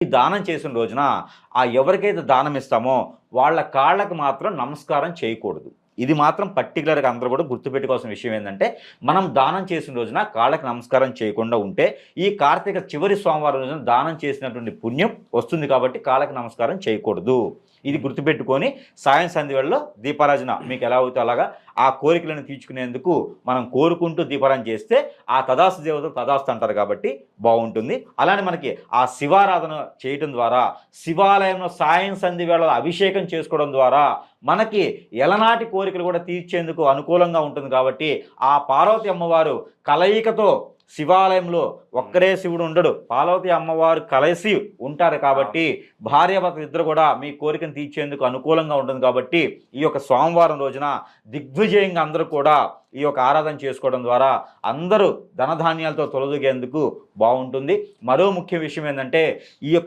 ఈ దానం చేసిన రోజున ఎవరికైతే దానం ఇస్తామో వాళ్ళ కాళ్ళకి మాత్రం నమస్కారం చేయకూడదు. ఇది మాత్రం పర్టికులర్‌గా అందరూ కూడా గుర్తుపెట్టుకోవాల్సిన విషయం ఏందంటే, మనం దానం చేసిన రోజున కాళ్ళకి నమస్కారం చేయకుండా ఉంటే, ఈ కార్తీక చివరి సోమవారం రోజున దానం చేసినటువంటి పుణ్యం వస్తుంది కాబట్టి కాళ్ళకి నమస్కారం చేయకూడదు. ఇది గుర్తుపెట్టుకొని సాయం సంధ్య వేళలో దీపారాజన మీకు ఎలా అవుతే అలాగా ఆ కోరికలను తీర్చుకునేందుకు మనం కోరుకుంటూ దీపారాజన చేస్తే ఆ తదాస్తు దేవతలు తదాస్తు అంటారు కాబట్టి బాగుంటుంది. అలానే మనకి ఆ శివారాధన చేయటం ద్వారా, శివాలయంలో సాయం సంధ్య వేళలో అభిషేకం చేసుకోవడం ద్వారా మనకి ఎలనాటి కోరికలు కూడా తీర్చేందుకు అనుకూలంగా ఉంటుంది కాబట్టి ఆ పార్వతి అమ్మవారు కలయికతో శివాలయంలో ఒక్కరే శివుడు ఉండడు, పార్వతి అమ్మవారు కలిసి ఉంటారు కాబట్టి భార్యాభర్తలు ఇద్దరు కూడా మీ కోరికను తీర్చేందుకు అనుకూలంగా ఉంటుంది కాబట్టి ఈ యొక్క సోమవారం రోజున దిగ్విజయంగా అందరూ కూడా ఈ యొక్క ఆరాధన చేసుకోవడం ద్వారా అందరూ ధనధాన్యాలతో తొలదూగేందుకు బాగుంటుంది. మరో ముఖ్య విషయం ఏంటంటే ఈ యొక్క